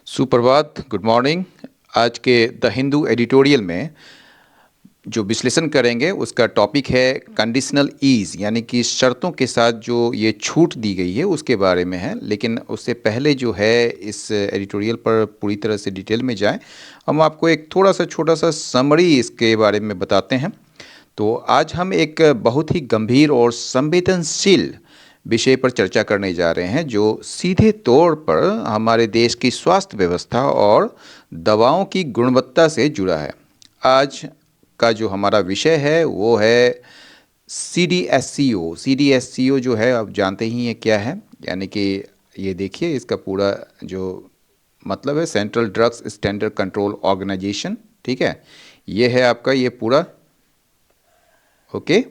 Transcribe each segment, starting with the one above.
सुप्रभात, good morning. आज के द हिंदू एडिटोरियल में जो विश्लेषण करेंगे उसका टॉपिक है कंडीशनल ईज, यानी कि शर्तों के साथ जो ये छूट दी गई है उसके बारे में है। लेकिन उससे पहले जो है इस एडिटोरियल पर पूरी तरह से डिटेल में जाएं, हम आपको एक थोड़ा सा छोटा सा समरी इसके बारे में बताते हैं। तो आज हम एक बहुत ही गंभीर और संवेदनशील विषय पर चर्चा करने जा रहे हैं जो सीधे तौर पर हमारे देश की स्वास्थ्य व्यवस्था और दवाओं की गुणवत्ता से जुड़ा है। आज का जो हमारा विषय है वो है CDSCO। CDSCO जो है आप जानते ही हैं क्या है, यानी कि ये देखिए इसका पूरा जो मतलब है central drugs standard control organisation. ठीक है, ये है आपका ये पूरा। ओके,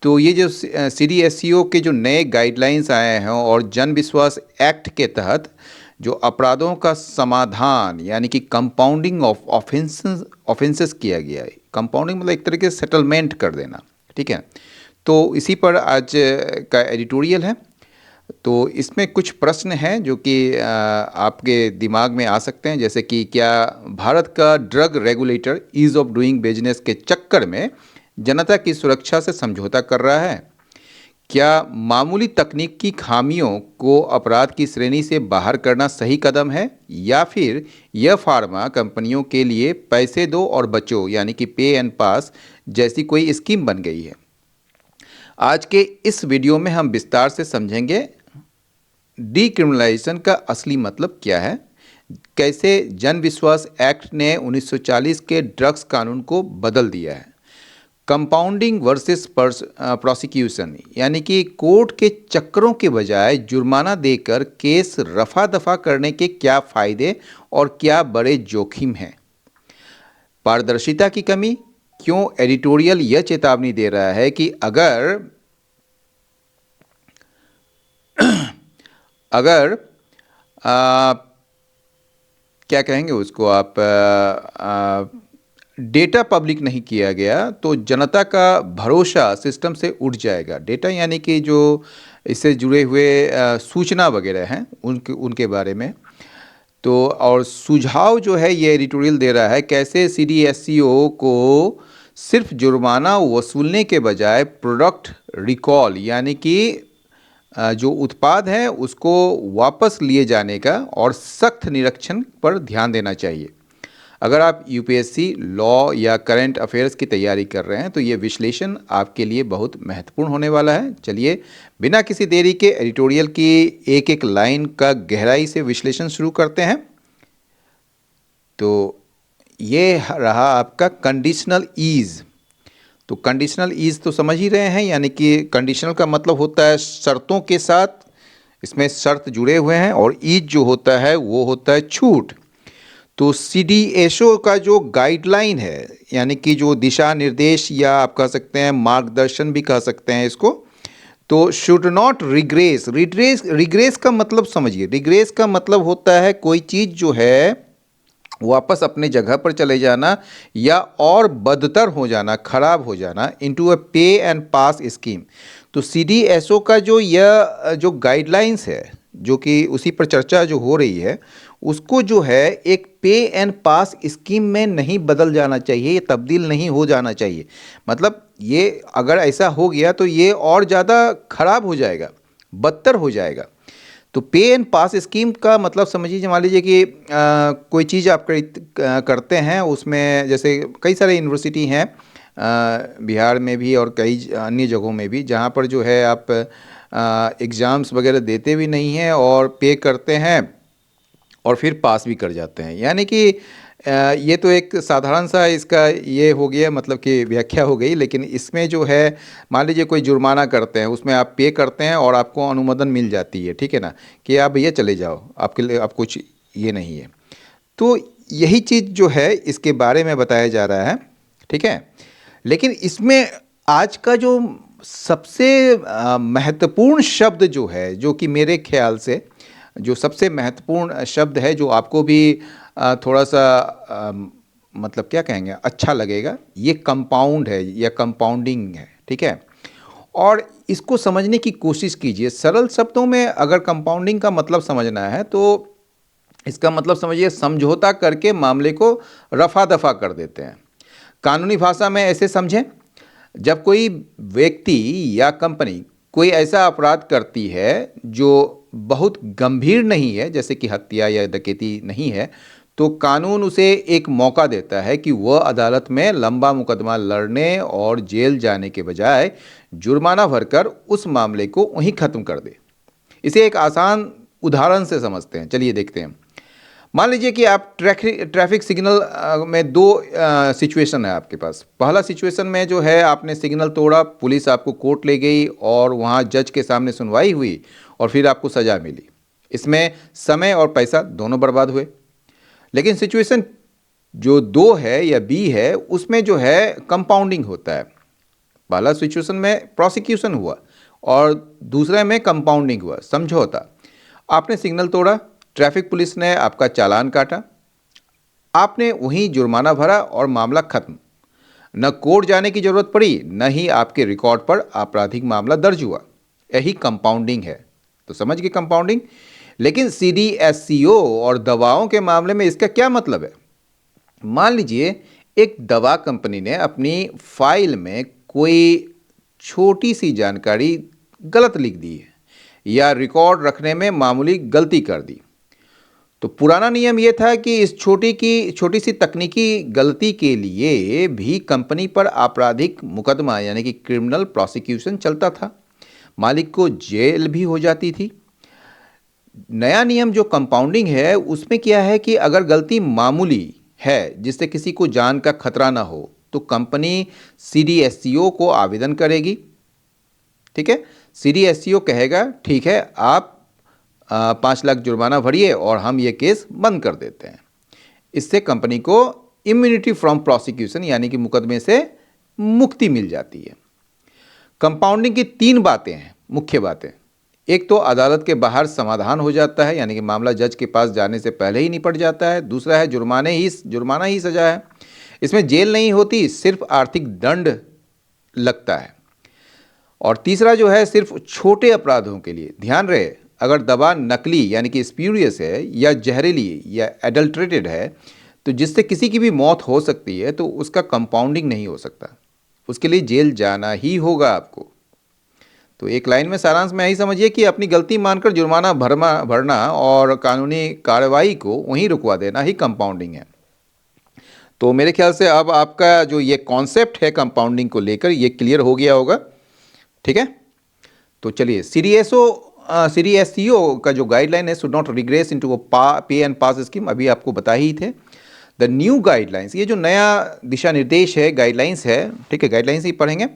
तो ये जो CDSCO के जो नए गाइडलाइंस आए हैं और जन विश्वास एक्ट के तहत जो अपराधों का समाधान यानी कि कंपाउंडिंग ऑफ ऑफेंसेस किया गया है। कंपाउंडिंग मतलब एक तरीके से सेटलमेंट कर देना। ठीक है, तो इसी पर आज का एडिटोरियल है। तो इसमें कुछ प्रश्न हैं जो कि आपके दिमाग में आ सकते हैं, जैसे कि क्या भारत का drug regulator ease of doing business के चक्कर में जनता की सुरक्षा से समझौता कर रहा है? क्या मामूली तकनीकी खामियों को अपराध की श्रेणी से बाहर करना सही कदम है, या फिर यह फार्मा कंपनियों के लिए पैसे दो और बचो यानी कि पे एंड पास जैसी कोई स्कीम बन गई है? आज के इस वीडियो में हम विस्तार से समझेंगे डीक्रिमिनलाइजेशन का असली मतलब क्या है, कैसे जन विश्वास एक्ट ने 1940 के ड्रग्स कानून को बदल दिया है, कंपाउंडिंग वर्सेस प्रोसिक्यूशन यानी कि कोर्ट के चक्करों के बजाय जुर्माना देकर केस रफा दफा करने के क्या फायदे और क्या बड़े जोखिम हैं, पारदर्शिता की कमी, क्यों एडिटोरियल यह चेतावनी दे रहा है कि अगर अगर आ, क्या कहेंगे उसको आप, डेटा पब्लिक नहीं किया गया तो जनता का भरोसा सिस्टम से उठ जाएगा। डेटा यानी कि जो इससे जुड़े हुए सूचना वगैरह हैं उनके उनके बारे में। तो और सुझाव जो है ये एडिटोरियल दे रहा है कैसे CDSCO को सिर्फ जुर्माना वसूलने के बजाय प्रोडक्ट रिकॉल यानी कि जो उत्पाद है उसको वापस लिए जाने का और सख्त निरीक्षण पर ध्यान देना चाहिए। अगर आप UPSC लॉ या करंट अफेयर्स की तैयारी कर रहे हैं तो ये विश्लेषण आपके लिए बहुत महत्वपूर्ण होने वाला है। चलिए बिना किसी देरी के एडिटोरियल की एक एक लाइन का गहराई से विश्लेषण शुरू करते हैं। तो ये रहा आपका कंडीशनल ईज। तो कंडीशनल ईज तो समझ ही रहे हैं, यानी कि कंडीशनल का मतलब होता है शर्तों के साथ, इसमें शर्त जुड़े हुए हैं, और ईज जो होता है वो होता है छूट। तो CDSCO का जो गाइडलाइन है यानी कि जो दिशा निर्देश या आप कह सकते हैं मार्गदर्शन भी कह सकते हैं इसको, तो शुड नॉट रिग्रेस। रिग्रेस का मतलब समझिए, रिग्रेस का मतलब होता है कोई चीज़ जो है वापस अपने जगह पर चले जाना या और बदतर हो जाना, खराब हो जाना, into a pay and pass scheme. तो CDSCO का जो यह जो गाइडलाइंस है जो कि उसी पर चर्चा जो हो रही है उसको जो है एक पे एंड पास स्कीम में नहीं बदल जाना चाहिए, ये तब्दील नहीं हो जाना चाहिए। मतलब ये अगर ऐसा हो गया तो ये और ज़्यादा खराब हो जाएगा, बदतर हो जाएगा। तो पे एंड पास स्कीम का मतलब समझिए, मान लीजिए कि कोई चीज़ आप करते हैं उसमें, जैसे कई सारे यूनिवर्सिटी हैं बिहार में भी और कई अन्य जगहों में भी, जहाँ पर जो है आप एग्ज़ाम्स वगैरह देते भी नहीं हैं और पे करते हैं और फिर पास भी कर जाते हैं। यानी कि ये तो एक साधारण सा इसका ये हो गया, मतलब कि व्याख्या हो गई। लेकिन इसमें जो है मान लीजिए कोई जुर्माना करते हैं, उसमें आप पे करते हैं और आपको अनुमोदन मिल जाती है, ठीक है ना, कि आप भैया चले जाओ, आपके लिए आप कुछ ये नहीं है। तो यही चीज़ जो है इसके बारे में बताया जा रहा है, ठीक है। लेकिन इसमें आज का जो सबसे महत्वपूर्ण शब्द जो है, जो कि मेरे ख्याल से जो सबसे महत्वपूर्ण शब्द है, जो आपको भी थोड़ा सा मतलब क्या कहेंगे अच्छा लगेगा, ये कंपाउंड है या कंपाउंडिंग है, ठीक है। और इसको समझने की कोशिश कीजिए सरल शब्दों में। अगर कंपाउंडिंग का मतलब समझना है तो इसका मतलब समझिए समझौता करके मामले को रफा दफा कर देते हैं। कानूनी भाषा में ऐसे समझें, जब कोई व्यक्ति या कंपनी कोई ऐसा अपराध करती है जो बहुत गंभीर नहीं है, जैसे कि हत्या या डकैती नहीं है, तो कानून उसे एक मौका देता है कि वह अदालत में लंबा मुकदमा लड़ने और जेल जाने के बजाय जुर्माना भरकर उस मामले को वहीं ख़त्म कर दे। इसे एक आसान उदाहरण से समझते हैं, चलिए देखते हैं। मान लीजिए कि आप ट्रैफिक सिग्नल में दो सिचुएशन है आपके पास। पहला सिचुएशन में जो है आपने सिग्नल तोड़ा, पुलिस आपको कोर्ट ले गई और वहाँ जज के सामने सुनवाई हुई और फिर आपको सज़ा मिली। इसमें समय और पैसा दोनों बर्बाद हुए। लेकिन सिचुएशन जो दो है या बी है, उसमें जो है कंपाउंडिंग होता है। पहला सिचुएशन में प्रोसिक्यूशन हुआ और दूसरे में कंपाउंडिंग हुआ, समझौता। आपने सिग्नल तोड़ा, ट्रैफिक पुलिस ने आपका चालान काटा, आपने वहीं जुर्माना भरा और मामला खत्म। न कोर्ट जाने की जरूरत पड़ी, न ही आपके रिकॉर्ड पर आपराधिक मामला दर्ज हुआ। यही कंपाउंडिंग है। तो समझ गए कंपाउंडिंग। लेकिन CDSCO और दवाओं के मामले में इसका क्या मतलब है? मान लीजिए एक दवा कंपनी ने अपनी फाइल में कोई छोटी सी जानकारी गलत लिख दी है या रिकॉर्ड रखने में मामूली गलती कर दी। तो पुराना नियम यह था कि इस छोटी सी तकनीकी गलती के लिए भी कंपनी पर आपराधिक मुकदमा यानी कि क्रिमिनल प्रोसिक्यूशन चलता था, मालिक को जेल भी हो जाती थी। नया नियम जो कंपाउंडिंग है, उसमें क्या है कि अगर गलती मामूली है जिससे किसी को जान का खतरा ना हो, तो कंपनी CDSCO को आवेदन करेगी। ठीक है, CDSCO कहेगा ठीक है, आप 5 लाख जुर्माना भरिए और हम ये केस बंद कर देते हैं। इससे कंपनी को इम्यूनिटी फ्रॉम प्रोसिक्यूशन यानी कि मुकदमे से मुक्ति मिल जाती है। कंपाउंडिंग की 3 बातें हैं, मुख्य बातें। एक तो अदालत के बाहर समाधान हो जाता है, यानी कि मामला जज के पास जाने से पहले ही निपट जाता है। दूसरा है जुर्माना ही सजा है, इसमें जेल नहीं होती, सिर्फ आर्थिक दंड लगता है। और तीसरा जो है सिर्फ छोटे अपराधों के लिए। ध्यान रहे, अगर दवा नकली यानी कि स्प्यूरियस है या जहरीली या एडल्ट्रेटेड है, तो जिससे किसी की भी मौत हो सकती है, तो उसका कंपाउंडिंग नहीं हो सकता, उसके लिए जेल जाना ही होगा आपको। तो एक लाइन में सारांश में यही समझिए कि अपनी गलती मानकर जुर्माना भरना और कानूनी कार्रवाई को वहीं रुकवा देना ही कंपाउंडिंग है। तो मेरे ख्याल से अब आपका जो ये कॉन्सेप्ट है कंपाउंडिंग को लेकर, ये क्लियर हो गया होगा। ठीक है, तो चलिए CDSCO का जो गाइडलाइन है, शुड नॉट रिग्रेस इनटू पे एंड पास स्कीम, अभी आपको बता ही थे। द न्यू गाइडलाइंस, ये जो नया दिशा निर्देश है, गाइडलाइंस है, ठीक है, गाइडलाइंस ही पढ़ेंगे।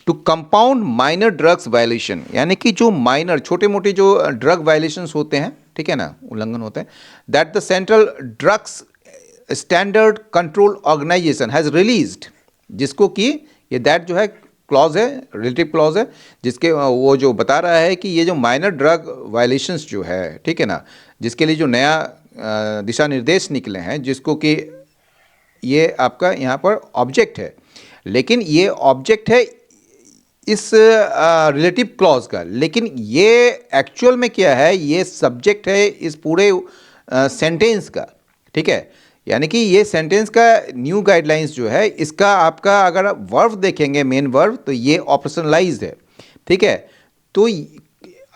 To compound minor drugs violation, यानी कि जो माइनर छोटे मोटे जो ड्रग वायलेशंस होते हैं, ठीक है ना, उल्लंघन होते हैं, that the central drugs standard control organisation has released, जिसको कि ये दैट जो है क्लॉज है, रिलेटिव क्लॉज है, जिसके वो जो बता रहा है कि ये जो माइनर ड्रग वायलेशंस जो है, ठीक है ना, जिसके लिए जो नया दिशा निर्देश निकले हैं, जिसको कि ये आपका यहाँ पर ऑब्जेक्ट है, लेकिन ये ऑब्जेक्ट है इस रिलेटिव क्लॉज का, लेकिन ये एक्चुअल में क्या है, ये सब्जेक्ट है इस पूरे सेंटेंस का। ठीक है, यानी कि ये सेंटेंस का न्यू गाइडलाइंस जो है, इसका आपका अगर वर्ब देखेंगे, मेन वर्ब, तो ये ऑपरेशनलाइज्ड है। ठीक है, तो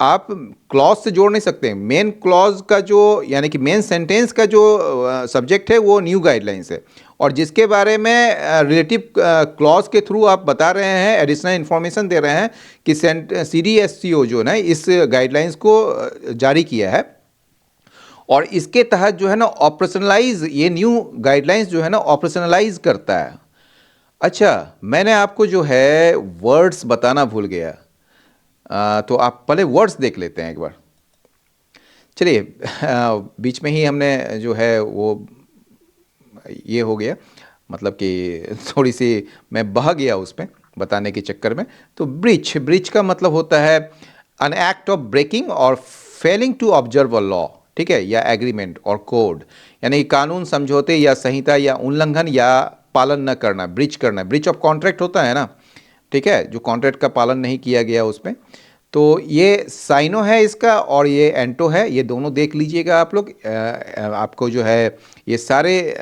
आप क्लॉज से जोड़ नहीं सकते। मेन क्लॉज का जो यानी कि मेन सेंटेंस का जो सब्जेक्ट है वो न्यू गाइडलाइंस है, और जिसके बारे में रिलेटिव क्लॉज के थ्रू आप बता रहे हैं, एडिशनल इन्फॉर्मेशन दे रहे हैं कि CDSCO जो है इस गाइडलाइंस को जारी किया है, और इसके तहत जो है ना ऑपरेशनलाइज, ये न्यू गाइडलाइंस जो है ना ऑपरेशनलाइज करता है। अच्छा, मैंने आपको जो है वर्ड्स बताना भूल गया, तो आप पहले वर्ड्स देख लेते हैं एक बार। चलिए, बीच में ही हमने जो है वो ये हो गया, मतलब कि थोड़ी सी मैं बह गया उस पर बताने के चक्कर में। तो ब्रीच का मतलब होता है an act of breaking or failing to observe a law, ठीक है, या एग्रीमेंट और कोड, यानी कानून, समझौते या संहिता या उल्लंघन या पालन न करना, ब्रीच करना। ब्रीच ऑफ कॉन्ट्रैक्ट होता है ना, ठीक है, जो कॉन्ट्रैक्ट का पालन नहीं किया गया उसमें, तो ये साइनो है इसका और ये एंटो है, ये दोनों देख लीजिएगा आप लोग। आपको जो है ये सारे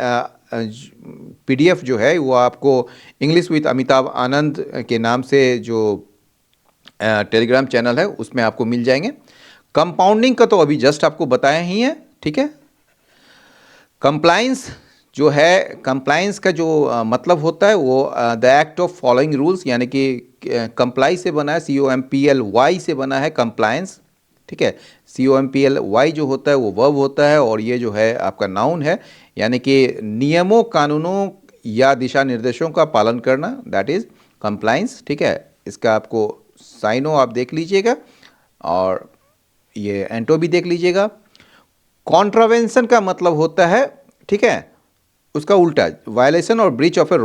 पीडीएफ जो है वो आपको इंग्लिश विद अमिताभ आनंद के नाम से जो टेलीग्राम चैनल है उसमें आपको मिल जाएंगे। कंपाउंडिंग का तो अभी जस्ट आपको बताया ही है, ठीक है। कंप्लाइंस जो है, कंप्लाइंस का जो मतलब होता है वो the act of following rules, यानी कि कंप्लाई से बना है, COMPLY से बना है कंप्लायंस, ठीक है। COMPLY जो होता है वो वर्ब होता है और ये जो है आपका नाउन है, यानी कि नियमों, कानूनों या दिशा निर्देशों का पालन करना, दैट इज कंप्लायंस, ठीक है। इसका आपको साइनो आप देख लीजिएगा और ये एंटो भी देख लीजिएगा। कॉन्ट्रावेंशन का मतलब होता है, ठीक है, उसका उल्टा, वायलेशन और ब्रीच ऑफ ए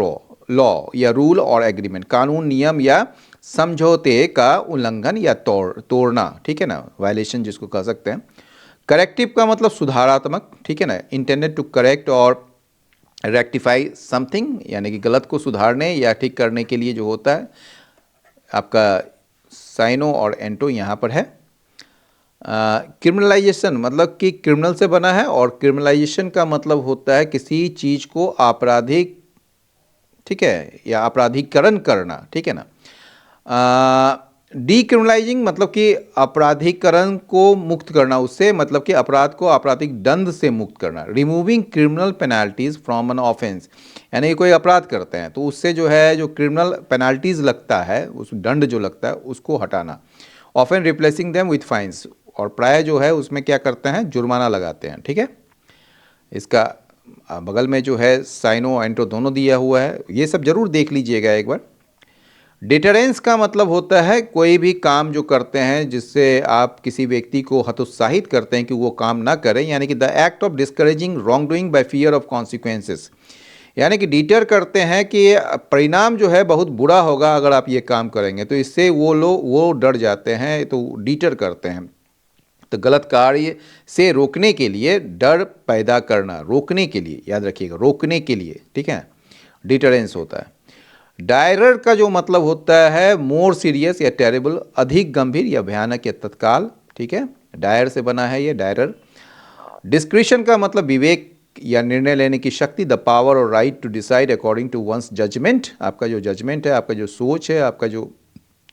लॉ या रूल और एग्रीमेंट, कानून, नियम या समझौते का उल्लंघन या तोड़ना, ठीक है ना, वायलेशन जिसको कह सकते हैं। करेक्टिव का मतलब सुधारात्मक, ठीक है ना, इंटेंडेड टू करेक्ट और रेक्टिफाई समथिंग, यानी कि गलत को सुधारने या ठीक करने के लिए जो होता है। आपका साइनो और एंटो यहाँ पर है। क्रिमिनलाइजेशन मतलब कि क्रिमिनल से बना है और क्रिमिनलाइजेशन का मतलब होता है किसी चीज़ को आपराधिक, ठीक है, या आपराधिकरण करना, ठीक है ना। डीक्रिमिनलाइजिंग मतलब कि आपराधिकरण को मुक्त करना उससे, मतलब कि अपराध को आपराधिक दंड से मुक्त करना। Removing criminal penalties from an offence, यानी कि कोई अपराध करते हैं तो उससे जो है जो क्रिमिनल पेनाल्टीज लगता है, उस दंड जो लगता है उसको हटाना। Often replacing them with fines, और प्राय जो है उसमें क्या करते हैं, जुर्माना लगाते हैं, ठीक है। इसका बगल में जो है साइनो एंटो दोनों दिया हुआ है, ये सब जरूर देख लीजिएगा एक बार। डिटरेंस का मतलब होता है कोई भी काम जो करते हैं जिससे आप किसी व्यक्ति को हतोत्साहित करते हैं कि वो काम ना करें, यानी कि the act of discouraging wrong doing by fear of consequences, यानी कि डिटर करते हैं कि परिणाम जो है बहुत बुरा होगा अगर आप ये काम करेंगे, तो इससे वो डर जाते हैं, तो डिटर करते हैं। तो गलत कार्य से रोकने के लिए, डर पैदा करना, रोकने के लिए, याद रखिएगा, रोकने के लिए, ठीक है, डिटरेंस होता है। डायरर का जो मतलब होता है मोर सीरियस या टेरेबल, अधिक गंभीर या भयानक या तत्काल, ठीक है, डायर से बना है ये डायरर। डिस्क्रिशन का मतलब विवेक या निर्णय लेने की शक्ति, the power or right to decide according to one's judgement, आपका जो जजमेंट है, आपका जो सोच है, आपका जो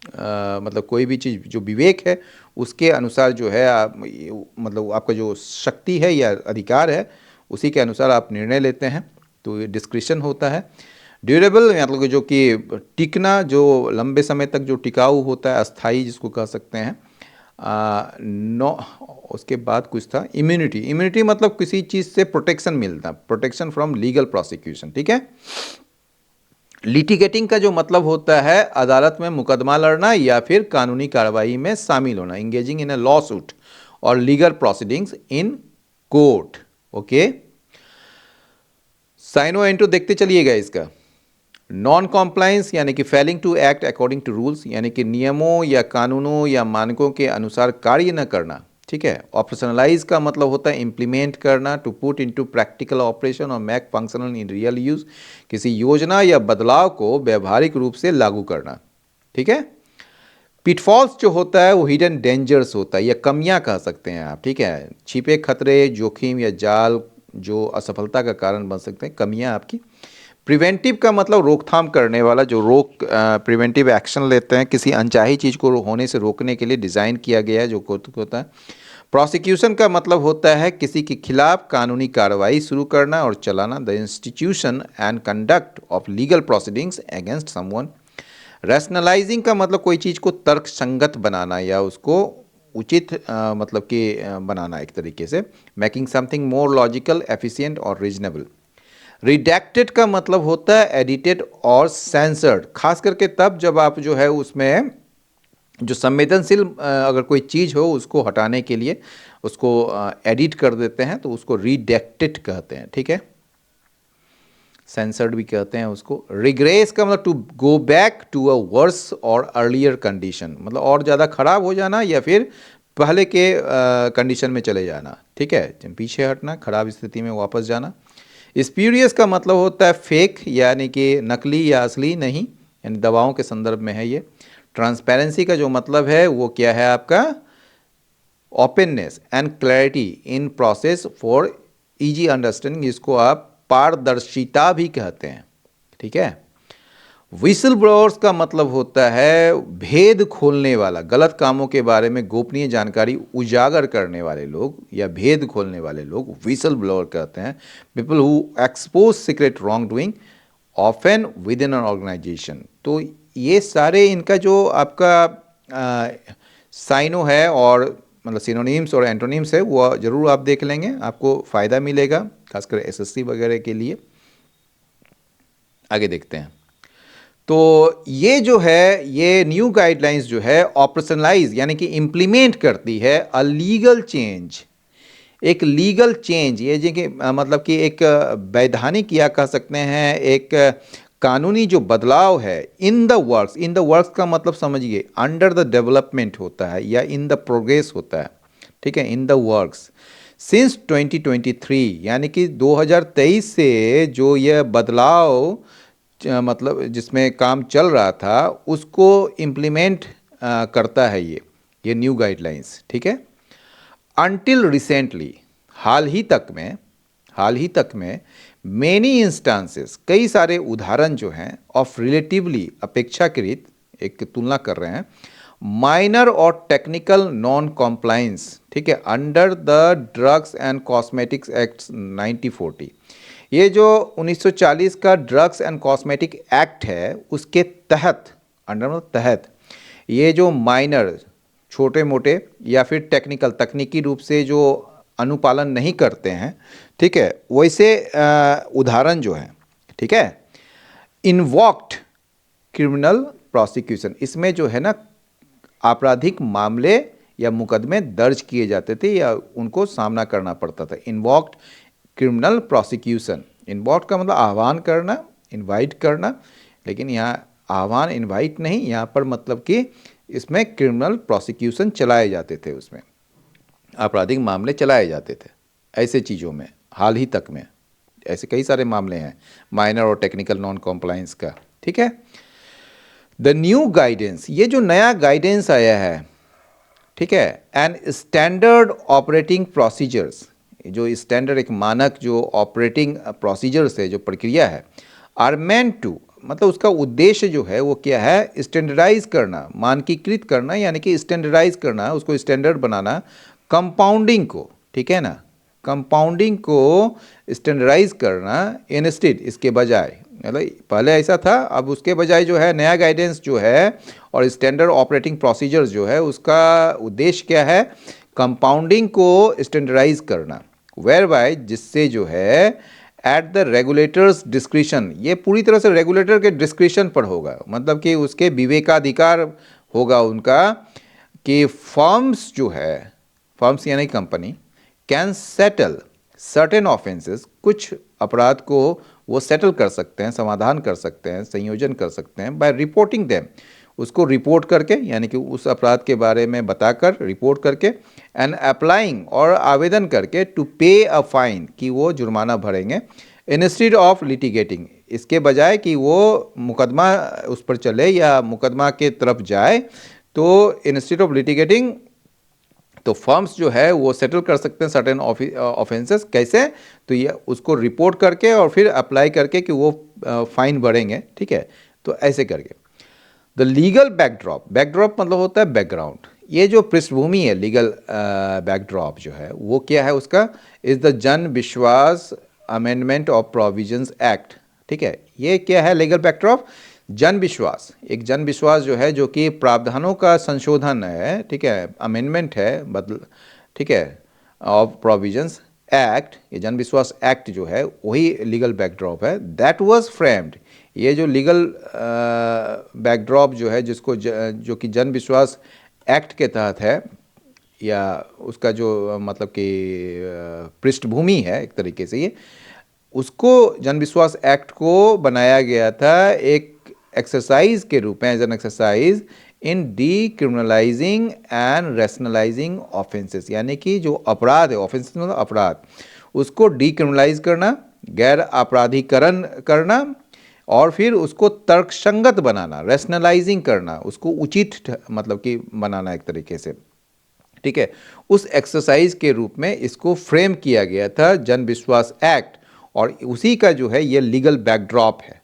मतलब कोई भी चीज़ जो विवेक है उसके अनुसार जो है आप, मतलब आपका जो शक्ति है या अधिकार है उसी के अनुसार आप निर्णय लेते हैं, तो ये डिस्क्रिशन होता है। ड्यूरेबल मतलब कि जो कि टिकना, जो लंबे समय तक जो टिकाऊ होता है, अस्थाई जिसको कह सकते हैं। नो, उसके बाद कुछ था इम्यूनिटी, इम्यूनिटी मतलब किसी चीज़ से प्रोटेक्शन मिलता, प्रोटेक्शन फ्रॉम लीगल प्रोसिक्यूशन, ठीक है। लिटिगेटिंग का जो मतलब होता है अदालत में मुकदमा लड़ना या फिर कानूनी कार्रवाई में शामिल होना, engaging in a lawsuit और legal proceedings in court, okay. साइनो एंटो देखते चलिएगा इसका। नॉन कॉम्प्लायंस यानी कि failing to act according to rules, यानी कि नियमों या कानूनों या मानकों के अनुसार कार्य न करना, ठीक है। ऑपरेशनलाइज का मतलब होता है इम्प्लीमेंट करना, to put into practical operation और make functional in real use, किसी योजना या बदलाव को व्यवहारिक रूप से लागू करना, ठीक है। पिटफॉल्स जो होता है वो हिडन डेंजर्स होता है या कमियां कह सकते हैं आप, ठीक है, छिपे खतरे, जोखिम या जाल जो असफलता का कारण बन सकते हैं, कमियां आपकी। प्रिवेंटिव का मतलब रोकथाम करने वाला, जो प्रिवेंटिव एक्शन लेते हैं, किसी अनचाही चीज़ को होने से रोकने के लिए डिज़ाइन किया गया है जो होता है। प्रोसिक्यूशन का मतलब होता है किसी के खिलाफ कानूनी कार्रवाई शुरू करना और चलाना, the institution and conduct of legal proceedings against someone. Rationalising का मतलब कोई चीज़ को तर्क संगत बनाना या उसको उचित मतलब कि बनाना एक तरीके से, making something more logical, efficient और रीजनेबल। रिडैक्टेड का मतलब होता है एडिटेड और सेंसर्ड, खास करके तब जब आप जो है उसमें जो संवेदनशील अगर कोई चीज़ हो उसको हटाने के लिए उसको एडिट कर देते हैं तो उसको रिडैक्टेड कहते हैं, ठीक है। सेंसर्ड भी कहते हैं उसको। रिग्रेस का मतलब to go back to a worse or earlier condition, मतलब और ज़्यादा खराब हो जाना या फिर पहले के कंडीशन में चले जाना, ठीक है, पीछे हटना, खराब स्थिति में वापस जाना। स्प्यूरियस का मतलब होता है फेक, यानी कि नकली या असली नहीं, यानी दवाओं के संदर्भ में है ये। ट्रांसपेरेंसी का जो मतलब है वो क्या है आपका, openness and clarity in process for easy understanding, इसको आप पारदर्शिता भी कहते हैं, ठीक है। विसल ब्लोअर्स का मतलब होता है भेद खोलने वाला, गलत कामों के बारे में गोपनीय जानकारी उजागर करने वाले लोग या भेद खोलने वाले लोग विसल ब्लोअर कहते हैं। People who expose secret wrongdoing often within an organisation. तो ये सारे इनका जो आपका साइनो है और मतलब सिनोनिम्स और एंटोनिम्स है वो ज़रूर आप देख लेंगे, आपको फ़ायदा मिलेगा खासकर एसएससी वगैरह के लिए। आगे देखते हैं। तो ये जो है ये न्यू गाइडलाइंस जो है ऑपरेशनलाइज यानी कि इम्प्लीमेंट करती है अ लीगल चेंज, एक लीगल चेंज, ये जो कि मतलब कि एक वैधानिक या कह सकते हैं एक कानूनी जो बदलाव है in the works. In the works का मतलब समझिए अंडर द डेवलपमेंट होता है या इन द प्रोग्रेस होता है, ठीक है, इन द वर्क्स सिंस 2023, यानी कि 2023 से जो यह बदलाव मतलब जिसमें काम चल रहा था उसको इम्प्लीमेंट करता है ये न्यू गाइडलाइंस, ठीक है। अनटिल रिसेंटली, हाल ही तक में मेनी इंस्टांसेस, कई सारे उदाहरण जो हैं ऑफ रिलेटिवली, अपेक्षाकृत एक तुलना कर रहे हैं, माइनर और टेक्निकल नॉन कॉम्प्लाइंस, ठीक है, under the drugs and cosmetics act 1940। ये जो 1940 का ड्रग्स एंड कॉस्मेटिक एक्ट है उसके तहत, अंडर मतलब तहत, ये जो माइनर छोटे मोटे या फिर टेक्निकल तकनीकी रूप से जो अनुपालन नहीं करते हैं, ठीक है, वैसे उदाहरण जो है, ठीक है, इन्वॉक्ड क्रिमिनल प्रोसिक्यूशन, इसमें जो है ना आपराधिक मामले या मुकदमे दर्ज किए जाते थे या उनको सामना करना पड़ता था। इन्वॉक्ड क्रिमिनल प्रोसिक्यूशन, इन्वॉक्ड का मतलब आह्वान करना, इनवाइट करना, लेकिन यहाँ आह्वान इनवाइट नहीं, यहाँ पर मतलब कि इसमें क्रिमिनल प्रोसिक्यूशन चलाए जाते थे, उसमें आपराधिक मामले चलाए जाते थे ऐसे चीज़ों में। हाल ही तक में ऐसे कई सारे मामले हैं माइनर और टेक्निकल नॉन कॉम्प्लायंस का, ठीक है। द न्यू गाइडेंस, ये जो नया गाइडेंस आया है, ठीक है, एंड स्टैंडर्ड ऑपरेटिंग प्रोसीजर्स, जो स्टैंडर्ड एक मानक जो ऑपरेटिंग प्रोसीजर्स है, जो प्रक्रिया है, आर मेंट टू, मतलब उसका उद्देश्य जो है वो क्या है, स्टैंडर्डाइज करना, मानकीकृत करना, यानी कि स्टैंडर्डाइज करना, उसको स्टैंडर्ड बनाना, कंपाउंडिंग को, ठीक है ना, कंपाउंडिंग को स्टैंडर्डाइज करना, इंस्टेड, इसके बजाय, मतलब पहले ऐसा था, अब उसके बजाय जो है नया गाइडेंस जो है और स्टैंडर्ड ऑपरेटिंग प्रोसीजर्स जो है उसका उद्देश्य क्या है, कंपाउंडिंग को स्टैंडर्डाइज करना, वेयर बाय, जिससे जो है एट द रेगुलेटर्स डिस्क्रिशन, ये पूरी तरह से रेगुलेटर के डिस्क्रिशन पर होगा, मतलब कि उसके विवेकाधिकार होगा उनका, कि फर्म्स जो है, फर्म्स यानी company, can settle certain offences, कुछ अपराध को वो सेटल कर सकते हैं, समाधान कर सकते हैं, संयोजन कर सकते हैं, बाय रिपोर्टिंग देम, उसको रिपोर्ट करके, यानी कि उस अपराध के बारे में बताकर, रिपोर्ट करके, एंड अप्लाइंग, और आवेदन करके, टू पे अ फाइन, कि वो जुर्माना भरेंगे, इंस्टेड ऑफ लिटिगेटिंग, इसके बजाय कि वो मुकदमा उस पर चले या मुकदमा के तरफ जाए, तो इंस्टेड ऑफ लिटिगेटिंग, तो फर्म्स जो है वो सेटल कर सकते हैं सर्टेन ऑफेंसेस, कैसे, तो ये उसको रिपोर्ट करके और फिर अप्लाई करके कि वो फाइन भरेंगे, ठीक है, तो ऐसे करके। द लीगल बैकड्रॉप, बैकड्रॉप मतलब होता है बैकग्राउंड, ये जो पृष्ठभूमि है लीगल बैकड्रॉप जो है वो क्या है उसका, इज द जन विश्वास अमेंडमेंट ऑफ प्रोविजंस एक्ट, ठीक है, ये क्या है लीगल बैकड्रॉप, जन विश्वास, एक जन विश्वास जो है जो कि प्रावधानों का संशोधन है, ठीक है, अमेंडमेंट है, बदल, ठीक है, ऑफ प्रोविजंस एक्ट, ये जन विश्वास एक्ट जो है वही लीगल बैकड्रॉप है, दैट वाज फ्रेम्ड, ये जो लीगल बैकड्रॉप जो है जिसको जो कि जन विश्वास एक्ट के तहत है, या उसका जो मतलब कि पृष्ठभूमि है एक तरीके से, ये उसको जन विश्वास एक्ट को बनाया गया था एक एक्सरसाइज के रूप में, as an exercise in decriminalising and rationalising offences, यानी कि जो अपराध है, ऑफेंसेस मतलब अपराध, उसको डीक्रिमिनलाइज करना, गैर आपराधिकरण करना, और फिर उसको तर्कसंगत बनाना, रैशनलाइजिंग करना, उसको उचित मतलब कि बनाना एक तरीके से, ठीक है। उस एक्सरसाइज के रूप में इसको फ्रेम किया गया था जन विश्वास एक्ट, और उसी का जो है ये लीगल बैकड्रॉप है।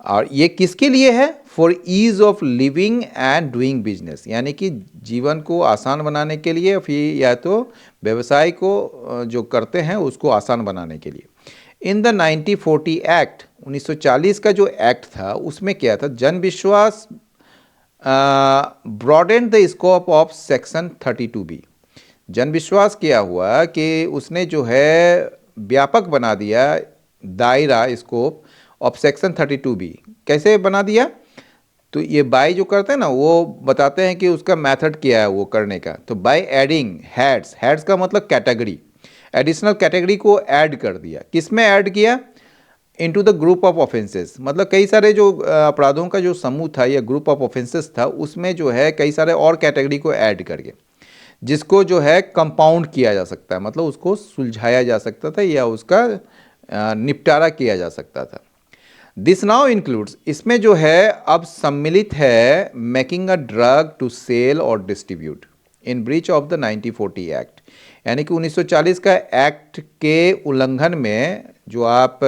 और ये किसके लिए है? For ease of living and doing business, यानी कि जीवन को आसान बनाने के लिए, फिर या तो व्यवसाय को जो करते हैं उसको आसान बनाने के लिए। इन द 1940 एक्ट, 1940 का जो एक्ट था उसमें क्या था? जन विश्वास broadened the scope of section 32B। जन विश्वास क्या हुआ कि उसने जो है व्यापक बना दिया दायरा, स्कोप ऑफ सेक्शन 32B। कैसे बना दिया? तो ये बाय जो करते हैं ना, वो बताते हैं कि उसका मेथड क्या है वो करने का। तो बाय एडिंग हेड्स, हेड्स का मतलब कैटेगरी, एडिशनल कैटेगरी को ऐड कर दिया। किस में ऐड किया? Into the group of offences, मतलब कई सारे जो अपराधों का जो समूह था या ग्रुप ऑफ ऑफेंसेस था, उसमें जो है कई सारे और कैटेगरी को ऐड करके, जिसको जो है कंपाउंड किया जा सकता है, मतलब उसको सुलझाया जा सकता था या उसका निपटारा किया जा सकता था। दिस नाउ इंक्लूड्स, इसमें जो है अब सम्मिलित है making a drug to sell और distribute in breach of the 1940 act, यानी कि 1940 का एक्ट के उल्लंघन में जो आप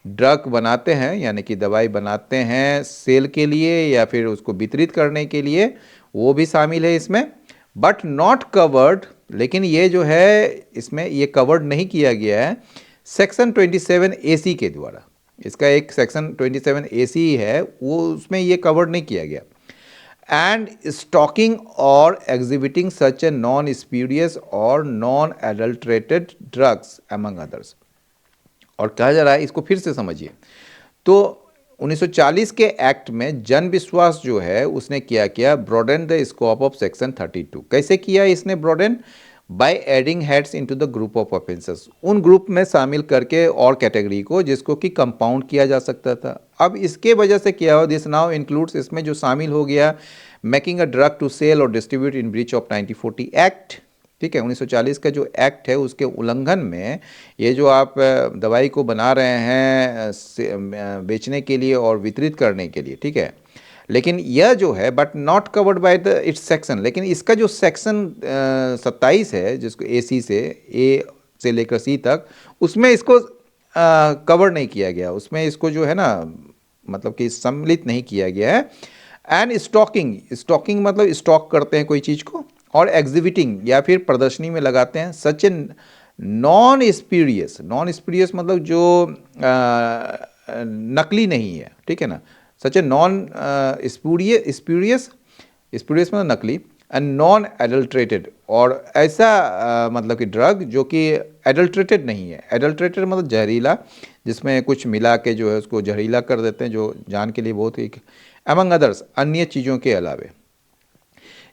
ड्रग बनाते हैं, यानी कि दवाई बनाते हैं सेल के लिए या फिर उसको वितरित करने के लिए, वो भी शामिल है इसमें। बट नॉट कवर्ड, लेकिन ये जो है इसमें ये कवर्ड नहीं किया गया है सेक्शन 27AC के द्वारा। इसका एक सेक्शन 27AC है, वो उसमें ये कवर्ड नहीं किया गया। एंड स्टॉकिंग और exhibiting such a non spurious और non adulterated drugs among others. और कहा जा रहा है, इसको फिर से समझिए। तो 1940 के एक्ट में जन विश्वास जो है उसने क्या किया? Broaden the scope of section 32। कैसे किया इसने broaden? By adding heads into the group of offences, उन ग्रुप में शामिल करके और कैटेगरी को जिसको कि कंपाउंड किया जा सकता था। अब इसके वजह से क्या हो? दिस नाउ इंक्लूड्स, इसमें जो शामिल हो गया making a drug to sell और distribute in breach of 1940 act, ठीक है। 1940 का जो एक्ट है उसके उल्लंघन में ये जो आप दवाई को बना रहे हैं बेचने के लिए और वितरित करने के लिए, ठीक है, लेकिन यह जो है but not covered by the it's section, लेकिन इसका जो सेक्शन 27 है, जिसको AC से A से लेकर C तक, उसमें इसको कवर नहीं किया गया, उसमें इसको जो है ना मतलब कि सम्मिलित नहीं किया गया है। एंड स्टॉकिंग, स्टॉकिंग मतलब स्टॉक करते हैं कोई चीज़ को, और एग्जिबिटिंग या फिर प्रदर्शनी में लगाते हैं such a non spurious, non spurious मतलब जो नकली नहीं है, ठीक है ना, such a non spurious, spurious मतलब नकली, एंड नॉन एडल्ट्रेटेड, और ऐसा मतलब कि ड्रग जो कि एडल्ट्रेटेड नहीं है। एडल्ट्रेटेड मतलब जहरीला, जिसमें कुछ मिला के जो है उसको जहरीला कर देते हैं, जो जान के लिए बहुत ही, अमंग अदर्स, अन्य चीज़ों के अलावे।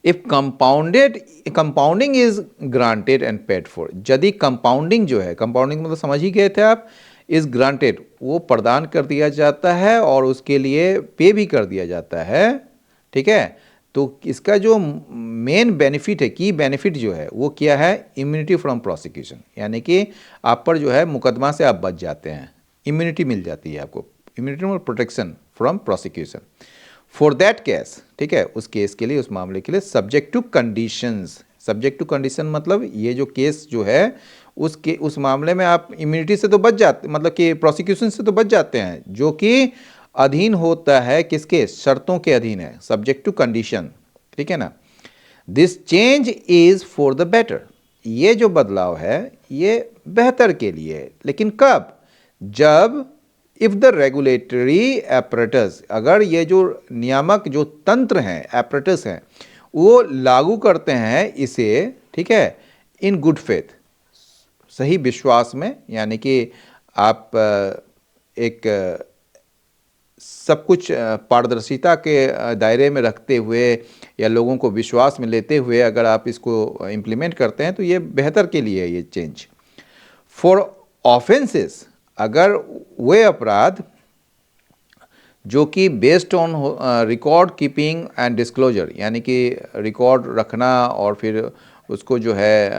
If compounding is granted and paid for, यदि कंपाउंडिंग जो है, कंपाउंडिंग मतलब समझ ही गए थे आप, इज ग्रांटेड, वो प्रदान कर दिया जाता है और उसके लिए पे भी कर दिया जाता है, ठीक है। तो इसका जो मेन बेनिफिट है, की बेनिफिट जो है वो क्या है? इम्यूनिटी फ्रॉम प्रोसिक्यूशन, यानी कि आप पर जो है मुकदमा से आप बच जाते हैं, इम्यूनिटी मिल जाती है आपको, इम्यूनिटी मतलब protection from prosecution for that case, ठीक है, उस केस के लिए, उस मामले के लिए, subject to conditions. Subject to condition मतलब ये जो केस जो है उसके उस मामले में आप इम्यूनिटी से तो बच जाते, मतलब कि प्रोसिक्यूशन से तो बच जाते हैं, जो कि अधीन होता है किसके? शर्तों के अधीन है, सब्जेक्ट टू कंडीशन, ठीक है ना। This change is for the better, ये जो बदलाव है ये बेहतर के लिए है, लेकिन कब? जब इफ द रेगुलेटरी एपरेटस, अगर ये जो नियामक जो तंत्र हैं, एपरेटस हैं, वो लागू करते हैं इसे, ठीक है, इन गुड फेथ, सही विश्वास में, यानी कि आप एक सब कुछ पारदर्शिता के दायरे में रखते हुए या लोगों को विश्वास में लेते हुए अगर आप इसको इम्प्लीमेंट करते हैं तो ये बेहतर के लिए है ये चेंज। फॉर ऑफेंसेस, अगर वे अपराध जो कि based on record keeping and disclosure, यानी कि रिकॉर्ड रखना और फिर उसको जो है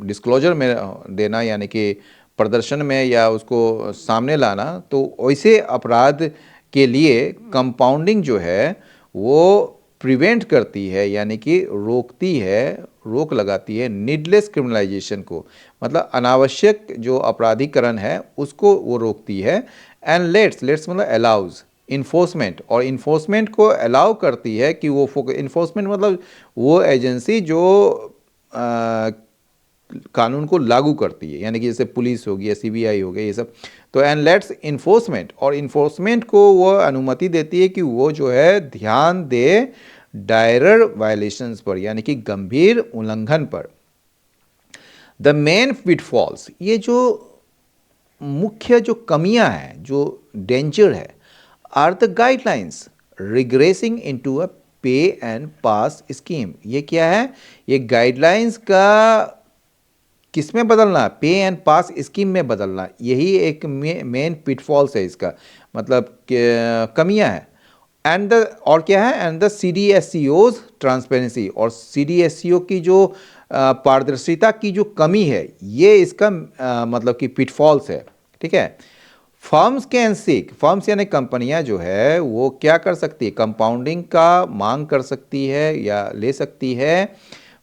डिस्क्लोजर में देना, यानी कि प्रदर्शन में या उसको सामने लाना, तो वैसे अपराध के लिए कंपाउंडिंग जो है वो प्रिवेंट करती है, यानी कि रोकती है, रोक लगाती है नीडलेस क्रिमिनलाइजेशन को, मतलब अनावश्यक जो अपराधीकरण है उसको वो रोकती है। एंड लेट्स मतलब अलाउज इन्फोर्समेंट, और इन्फोर्समेंट को अलाउ करती है कि वो इन्फोर्समेंट मतलब वो एजेंसी जो कानून को लागू करती है, यानी कि जैसे पुलिस होगी या सीबीआई हो गई ये सब। तो एंड लेट्स इन्फोर्समेंट, और इन्फोर्समेंट को वो अनुमति देती है कि वो जो है ध्यान दे डायरर वायलेशंस पर, यानी कि गंभीर उल्लंघन पर। द मेन पिटफॉल्स, ये जो मुख्य जो कमियां हैं, जो डेंजर है, are the guidelines regressing into a pay and pass scheme. ये क्या है? ये गाइडलाइंस का किस में बदलना? पे एंड पास स्कीम में बदलना। यही एक मेन पिटफॉल्स है इसका, मतलब कमियां है। एंड द, और क्या है? एंड द CDSCO's ट्रांसपेरेंसी, और CDSCO की जो पारदर्शिता की जो कमी है, ये इसका मतलब कि पिटफॉल्स है। ठीक है। फर्म्स कैन सीक, फर्म्स यानी कंपनियां जो है वो क्या कर सकती है? कंपाउंडिंग का मांग कर सकती है या ले सकती है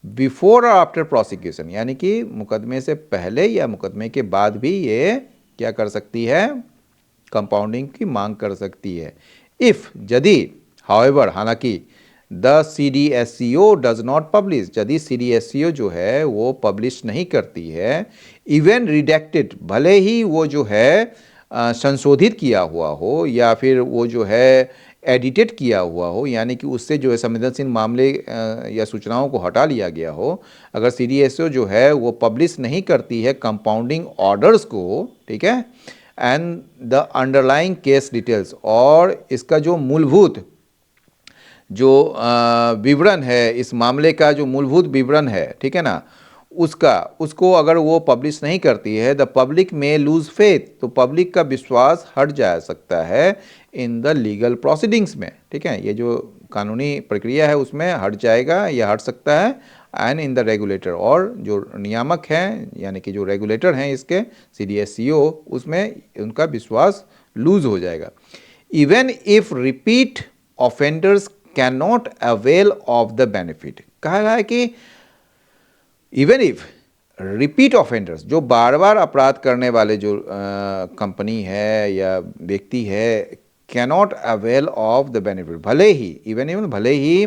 बिफोर और आफ्टर प्रोसिक्यूशन, यानी कि मुकदमे से पहले या मुकदमे के बाद भी ये क्या कर सकती है? कंपाउंडिंग की मांग कर सकती है। इफ, यदि, हाउएवर, हालांकि the CDSCO does not publish, यदि CDSCO जो है वो पब्लिश नहीं करती है, इवन रिडेक्टेड, भले ही वो जो है संशोधित किया हुआ हो या फिर वो जो है एडिटेड किया हुआ हो, यानी कि उससे जो है संवेदनशील मामले या सूचनाओं को हटा लिया गया हो, अगर CDSCO जो है वो पब्लिश नहीं करती है कंपाउंडिंग ऑर्डर्स को, ठीक है, and the underlying case details, और इसका जो मूलभूत जो विवरण है, इस मामले का जो मूलभूत विवरण है, ठीक है ना, उसको अगर वो पब्लिश नहीं करती है, द पब्लिक में लूज फेथ, तो पब्लिक का विश्वास हट जा सकता है इन द लीगल प्रोसीडिंग्स में। ठीक है, ये जो कानूनी प्रक्रिया है उसमें हट जाएगा या हट सकता है। एंड इन द रेगुलेटर, और जो नियामक हैं यानी कि जो रेगुलेटर हैं इसके CDSCO, उसमें उनका विश्वास लूज हो जाएगा। Even if repeat offenders can not avail of the benefit, कहा गया है कि इवन इफ रिपीट ऑफेंडर्स, जो बार बार अपराध करने वाले जो कंपनी है या व्यक्ति है, cannot avail of the benefit, भले ही इवन भले ही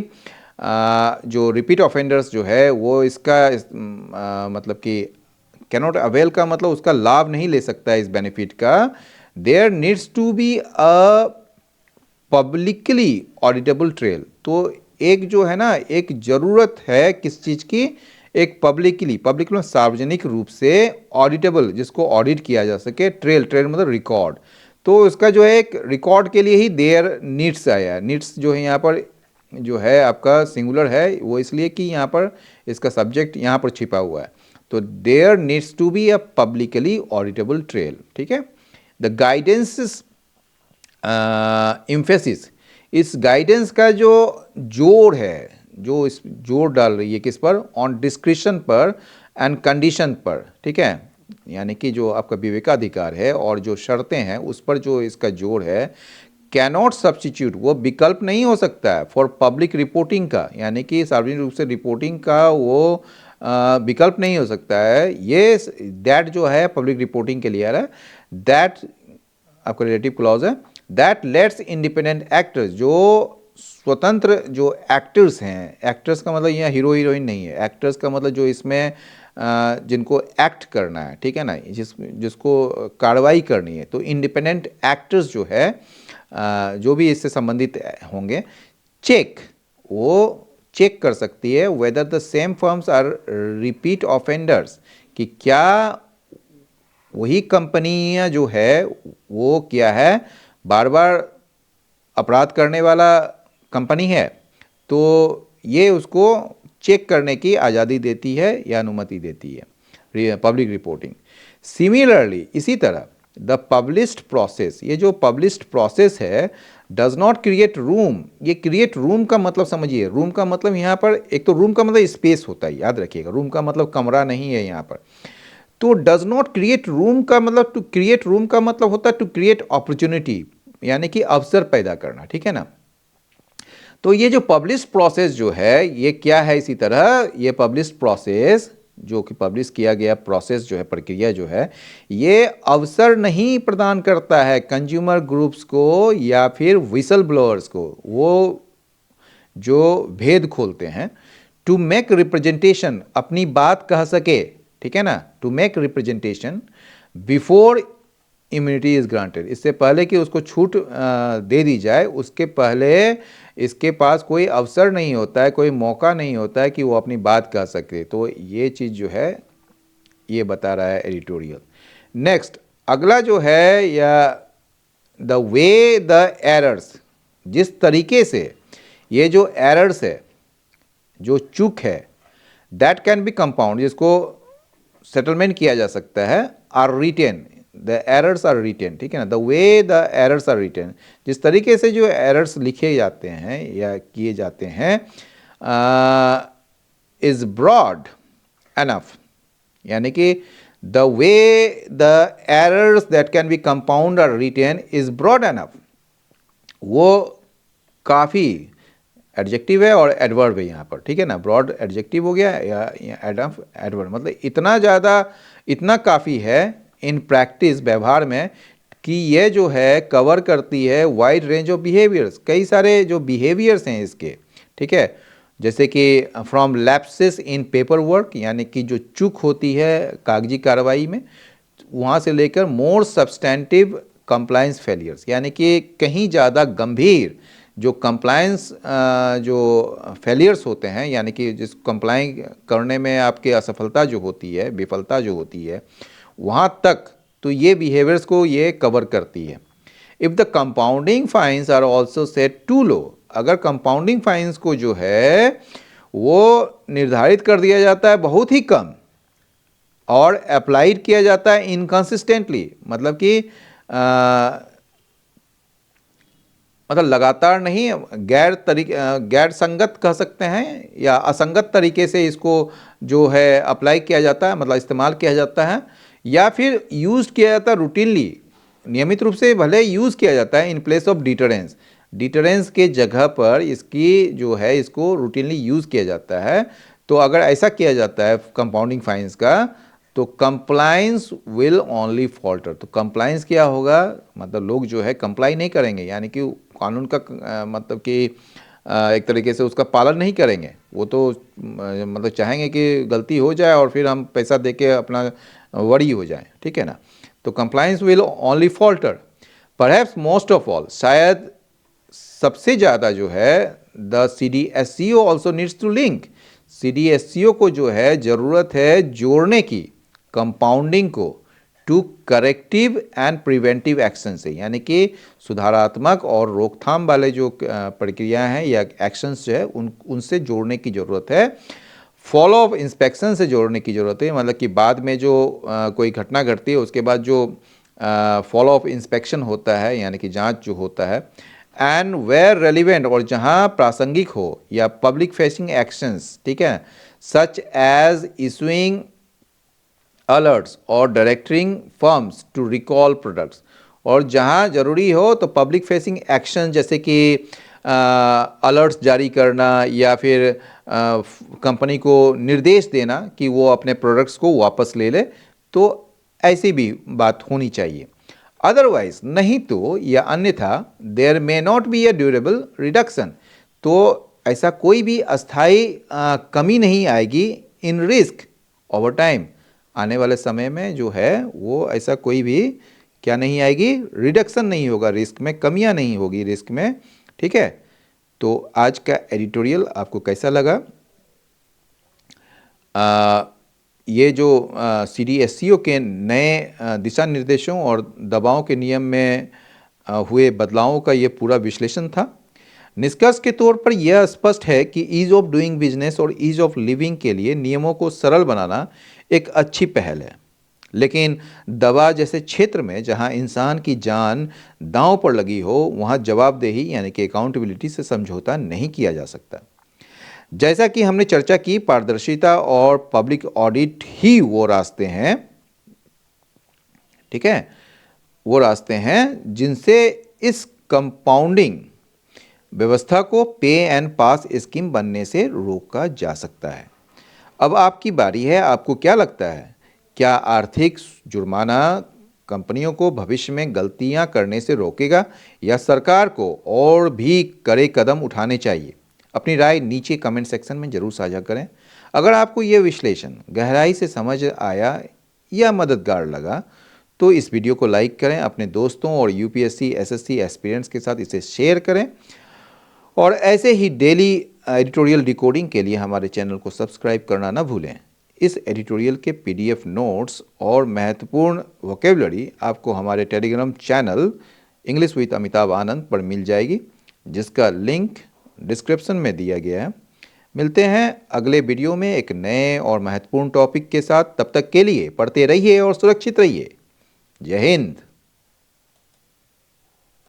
जो रिपीट ऑफेंडर्स जो है वो इसका मतलब कि कैनॉट अवेल का मतलब उसका लाभ नहीं ले सकता है इस बेनिफिट का। There needs to be a publicly auditable trail, तो एक जो है ना, एक ज़रूरत है किस चीज़ की? एक पब्लिकली में सार्वजनिक रूप से ऑडिटेबल, जिसको ऑडिट किया जा सके, ट्रेल मतलब रिकॉर्ड। तो इसका जो है एक रिकॉर्ड के लिए ही देयर नीड्स आया है। नीड्स जो है यहाँ पर जो है आपका सिंगुलर है, वो इसलिए कि यहाँ पर इसका सब्जेक्ट यहाँ पर छिपा हुआ है। तो there needs to be a publicly auditable trail. ठीक है। द गाइडेंस इम्फेसिस, इस गाइडेंस का जो जोर है, जो इस जोर डाल रही है किस पर? ऑन डिस्क्रिशन पर एंड कंडीशन पर। ठीक है, यानी कि जो आपका विवेकाधिकार है और जो शर्तें हैं उस पर जो इसका जोर है। कैनॉट सब्स्टिट्यूट, वो विकल्प नहीं हो सकता है फॉर पब्लिक रिपोर्टिंग का, यानी कि सार्वजनिक रूप से रिपोर्टिंग का वो विकल्प नहीं हो सकता है। ये दैट जो है पब्लिक रिपोर्टिंग के लिए आ रहा है, दैट आपका रिलेटिव क्लॉज है, दैट लेट्स इंडिपेंडेंट एक्टर्स, जो स्वतंत्र जो एक्टर्स हैं, एक्टर्स का मतलब यहाँ हीरो हीरोइन नहीं है, एक्टर्स का मतलब जो इसमें जिनको एक्ट करना है, ठीक है ना, जिसको कार्रवाई करनी है, तो इंडिपेंडेंट एक्टर्स जो है जो भी इससे संबंधित होंगे, वो चेक कर सकती है whether the same firms are repeat offenders, कि क्या वही कंपनियां जो है वो क्या है, बार बार अपराध करने वाला कंपनी है। तो ये उसको चेक करने की आज़ादी देती है या अनुमति देती है पब्लिक रिपोर्टिंग। सिमिलरली, इसी तरह द पब्लिश्ड प्रोसेस, ये जो पब्लिश्ड प्रोसेस है, डज नॉट क्रिएट रूम, ये क्रिएट रूम का मतलब समझिए, रूम का मतलब यहाँ पर एक तो रूम का मतलब स्पेस होता है, याद रखिएगा, रूम का मतलब कमरा नहीं है यहाँ पर। तो डज नॉट क्रिएट रूम का मतलब, टू क्रिएट रूम का मतलब होता है टू क्रिएट अपॉर्चुनिटी, यानी कि अवसर पैदा करना, ठीक है ना। तो ये जो पब्लिश प्रोसेस जो है ये क्या है, इसी तरह ये पब्लिश प्रोसेस जो कि पब्लिश किया गया प्रोसेस जो है, प्रक्रिया जो है, ये अवसर नहीं प्रदान करता है कंज्यूमर ग्रुप्स को या फिर विसल ब्लोअर्स को, वो जो भेद खोलते हैं, टू मेक रिप्रेजेंटेशन, अपनी बात कह सके, ठीक है ना, to make representation before immunity is granted, इससे पहले कि उसको छूट दे दी जाए, उसके पहले इसके पास कोई अवसर नहीं होता है, कोई मौका नहीं होता है कि वो अपनी बात कह सके। तो ये चीज़ जो है ये बता रहा है एडिटोरियल। नेक्स्ट अगला जो है, या द वे द एरर्स, जिस तरीके से ये जो एरर्स है, जो चूक है, दैट कैन बी कंपाउंड, जिसको सेटलमेंट किया जा सकता है, are written, the errors are written, ठीक है ना, the way the errors are written, जिस तरीके से जो एरर्स लिखे जाते हैं या किए जाते हैं, इज ब्रॉड एनफ, यानी कि the way the errors that can be compound are written is broad enough, वो काफ़ी एडजेक्टिव है और एडवर्ब है यहाँ पर, ठीक है ना, ब्रॉड एडजेक्टिव हो गया या एडवर्ब, मतलब इतना ज़्यादा, इतना काफ़ी है इन प्रैक्टिस, व्यवहार में, कि ये जो है कवर करती है वाइड रेंज ऑफ बिहेवियर्स, कई सारे जो बिहेवियर्स हैं इसके, ठीक है, जैसे कि from lapses in paper work, यानी कि जो चूक होती है कागजी कार्रवाई में, वहाँ से लेकर मोर सब्सटेंटिव कंप्लायंस फेलियर्स, यानी कि कहीं ज़्यादा गंभीर जो कंप्लायंस जो फेलियर्स होते हैं, यानी कि जिस कंप्लाई करने में आपकी असफलता जो होती है, विफलता जो होती है, वहाँ तक तो ये बिहेवियर्स को ये कवर करती है। If the compounding fines are also set too low, अगर कंपाउंडिंग फाइन्स को जो है वो निर्धारित कर दिया जाता है बहुत ही कम, और अप्लाइड किया जाता है इनकंसिस्टेंटली, मतलब कि मतलब लगातार नहीं, गैर संगत कह सकते हैं, या असंगत तरीके से इसको जो है अप्लाई किया जाता है, मतलब इस्तेमाल किया जाता है, या फिर यूज़ किया जाता है रूटीनली, नियमित रूप से भले यूज़ किया जाता है in place of deterrence, deterrence के जगह पर इसकी जो है इसको रूटीनली यूज़ किया जाता है। तो अगर ऐसा किया जाता है कंपाउंडिंग फाइन्स का, तो कंप्लायंस विल ओनली फॉल्टर, तो कंप्लायंस क्या होगा, मतलब लोग जो है कंप्लाई नहीं करेंगे, यानी कि कानून का मतलब कि एक तरीके से उसका पालन नहीं करेंगे, वो तो मतलब चाहेंगे कि गलती हो जाए और फिर हम पैसा दे के अपना वरी हो जाए, ठीक है ना। तो compliance will only falter, perhaps most of all, शायद सबसे ज़्यादा जो है, the CDSCO also needs to link, CDSCO को जो है ज़रूरत है जोड़ने की कंपाउंडिंग को to corrective and preventive action से, यानी कि सुधारात्मक और रोकथाम वाले जो प्रक्रियाएं हैं या एक्शंस जो है उनसे जोड़ने की ज़रूरत है, फॉलो अप इंस्पेक्शन से जोड़ने की ज़रूरत है, मतलब कि बाद में जो कोई घटना घटती है उसके बाद जो फॉलो अप इंस्पेक्शन होता है, यानी कि जांच जो होता है, एंड वेयर रेलिवेंट, और जहां प्रासंगिक हो, या पब्लिक फेसिंग एक्शंस, ठीक है, सच एज इशूइंग अलर्ट्स और directing firms to recall products, और जहां ज़रूरी हो तो पब्लिक फेसिंग एक्शन, जैसे कि अलर्ट्स जारी करना, या फिर कंपनी को निर्देश देना कि वो अपने प्रोडक्ट्स को वापस ले ले, तो ऐसी भी बात होनी चाहिए। अदरवाइज नहीं तो, या अन्यथा, there may not be a durable reduction, तो ऐसा कोई भी अस्थाई कमी नहीं आएगी इन रिस्क ओवर टाइम, आने वाले समय में जो है वो ऐसा कोई भी क्या नहीं आएगी, रिडक्शन नहीं होगा रिस्क में, कमियां नहीं होगी रिस्क में, ठीक है। तो आज का एडिटोरियल आपको कैसा लगा? ये जो CDSCO के नए दिशा निर्देशों और दबाव के नियम में हुए बदलावों का ये पूरा विश्लेषण था। निष्कर्ष के तौर पर यह स्पष्ट है कि ईज ऑफ डूइंग बिजनेस और ईज ऑफ लिविंग के लिए नियमों को सरल बनाना एक अच्छी पहल है, लेकिन दवा जैसे क्षेत्र में जहां इंसान की जान दांव पर लगी हो, वहां जवाबदेही यानी कि अकाउंटेबिलिटी से समझौता नहीं किया जा सकता। जैसा कि हमने चर्चा की, पारदर्शिता और पब्लिक ऑडिट ही वो रास्ते हैं ठीक है, वो रास्ते हैं जिनसे इस कंपाउंडिंग व्यवस्था को पे एंड पास स्कीम बनने से रोका जा सकता है। अब आपकी बारी है, आपको क्या लगता है, क्या आर्थिक जुर्माना कंपनियों को भविष्य में गलतियां करने से रोकेगा या सरकार को और भी कड़े कदम उठाने चाहिए? अपनी राय नीचे कमेंट सेक्शन में जरूर साझा करें। अगर आपको ये विश्लेषण गहराई से समझ आया या मददगार लगा तो इस वीडियो को लाइक करें, अपने दोस्तों और यूपीएससी एसएससी एस्पिरेंट्स के साथ इसे शेयर करें और ऐसे ही डेली एडिटोरियल डिकोडिंग के लिए हमारे चैनल को सब्सक्राइब करना ना भूलें। इस एडिटोरियल के पीडीएफ नोट्स और महत्वपूर्ण वोकेबलरी आपको हमारे Telegram channel English with Amitabh Anand पर मिल जाएगी, जिसका लिंक डिस्क्रिप्शन में दिया गया है। मिलते हैं अगले वीडियो में एक नए और महत्वपूर्ण टॉपिक के साथ। तब तक के लिए पढ़ते रहिए और सुरक्षित रहिए। जय हिंद।